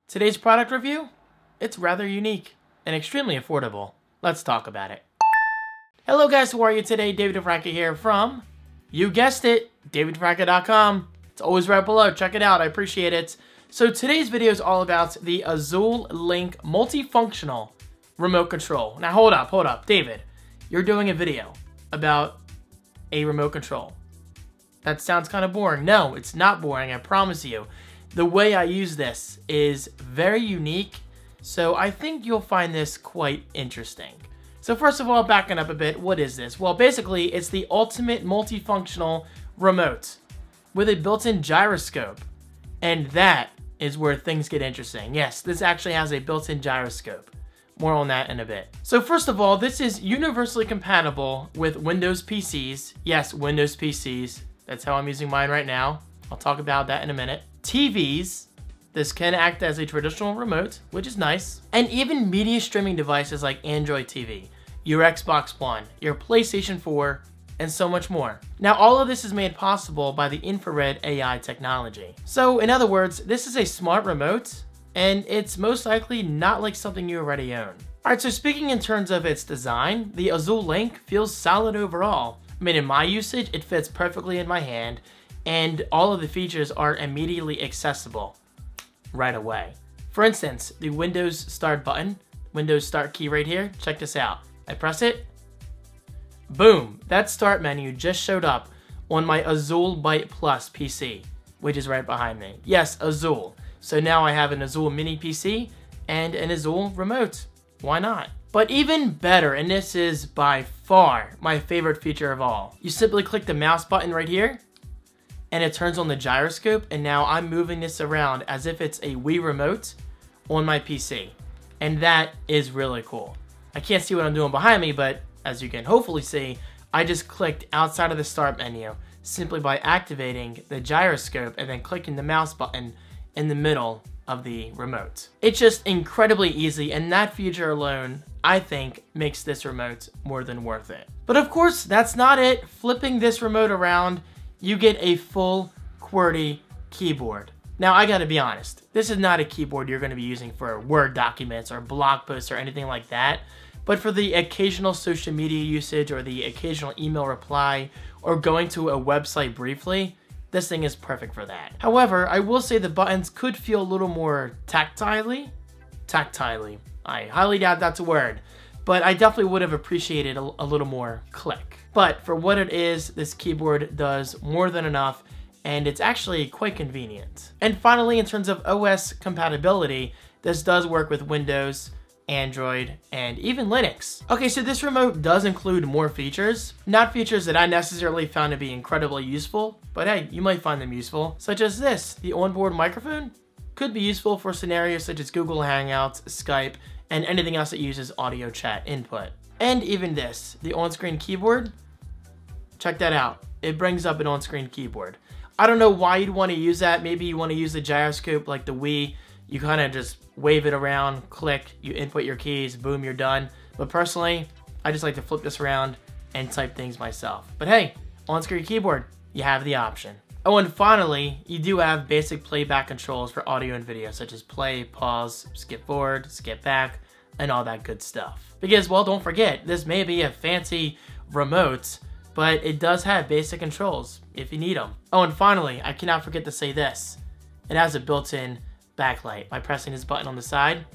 Today's product review? It's rather unique and extremely affordable. Let's talk about it. Hello guys, how are you today? David Franco here from, you guessed it, davidfranco.com. It's always right below. Check it out. I appreciate it. So today's video is all about the Azulle Lynk multifunctional remote control. Now hold up. David, you're doing a video about a remote control. That sounds kind of boring. No, it's not boring, I promise you. The way I use this is very unique, so I think you'll find this quite interesting. So first of all, backing up a bit, what is this? Well, basically, it's the ultimate multifunctional remote with a built-in gyroscope. And that is where things get interesting. Yes, this actually has a built-in gyroscope. More on that in a bit. So first of all, this is universally compatible with Windows PCs. Yes, Windows PCs. That's how I'm using mine right now. I'll talk about that in a minute. TVs. This can act as a traditional remote, which is nice. And even media streaming devices like Android TV, your Xbox One, your PlayStation 4, and so much more. Now, all of this is made possible by the infrared AI technology. So, in other words, this is a smart remote, and it's most likely not like something you already own. Alright, so speaking in terms of its design, the Azulle Lynk feels solid overall. I mean, in my usage, it fits perfectly in my hand, and all of the features are immediately accessible right away. For instance, the Windows Start button, Windows Start key right here, check this out. I press it, boom, that Start menu just showed up on my Azulle Byte Plus PC, which is right behind me. Yes, Azulle. So now I have an Azulle Mini PC and an Azulle remote. Why not? But even better, and this is by far my favorite feature of all, you simply click the mouse button right here, and it turns on the gyroscope, and now I'm moving this around as if it's a Wii remote on my PC. And that is really cool. I can't see what I'm doing behind me, but as you can hopefully see, I just clicked outside of the Start menu simply by activating the gyroscope and then clicking the mouse button in the middle of the remote. It's just incredibly easy, and that feature alone, I think, makes this remote more than worth it. But of course, that's not it. Flipping this remote around, you get a full QWERTY keyboard. Now, I gotta be honest, this is not a keyboard you're gonna be using for Word documents or blog posts or anything like that, but for the occasional social media usage or the occasional email reply or going to a website briefly, this thing is perfect for that. However, I will say the buttons could feel a little more tactilely. I highly doubt that's a word, but I definitely would have appreciated a little more click. But for what it is, this keyboard does more than enough, and it's actually quite convenient. And finally, in terms of OS compatibility, this does work with Windows, Android, and even Linux. Okay, so this remote does include more features. Not features that I necessarily found to be incredibly useful, but hey, you might find them useful, such as this. The onboard microphone could be useful for scenarios such as Google Hangouts, Skype, and anything else that uses audio chat input. And even this, the on-screen keyboard. Check that out. It brings up an on-screen keyboard. I don't know why you'd want to use that. Maybe you want to use the gyroscope like the Wii. You kind of just wave it around, click, you input your keys, boom, you're done. But personally, I just like to flip this around and type things myself. But hey, on-screen keyboard, you have the option. Oh, and finally, you do have basic playback controls for audio and video, such as play, pause, skip forward, skip back, and all that good stuff. Because, well, don't forget, this may be a fancy remote, but it does have basic controls if you need them. Oh, and finally, I cannot forget to say this. It has a built-in backlight. By pressing this button on the side,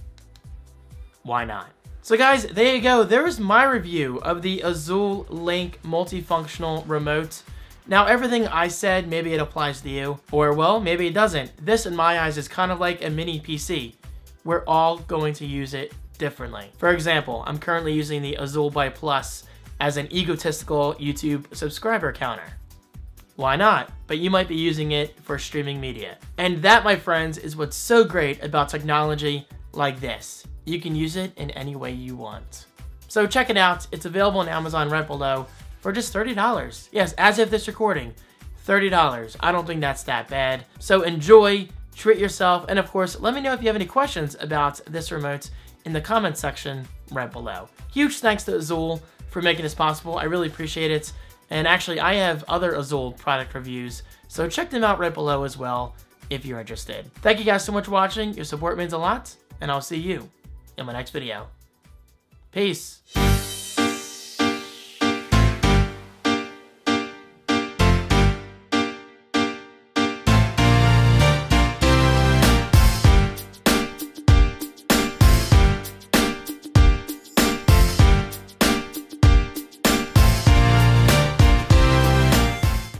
why not? So guys, there you go. There's my review of the Azulle Lynk multifunctional remote. Now, everything I said, maybe it applies to you, or well, maybe it doesn't. This, in my eyes, is kind of like a mini PC. We're all going to use it differently. For example, I'm currently using the Azulle Byte Plus as an egotistical YouTube subscriber counter. Why not? But you might be using it for streaming media. And that, my friends, is what's so great about technology like this. You can use it in any way you want. So check it out. It's available on Amazon right below for just $30. Yes, as of this recording, $30. I don't think that's that bad. So enjoy, treat yourself, and of course, let me know if you have any questions about this remote in the comment section right below. Huge thanks to Azulle for making this possible. I really appreciate it. And actually, I have other Azulle product reviews, so check them out right below as well. if you're interested. Thank you guys so much for watching. Your support means a lot, and I'll see you in my next video. Peace.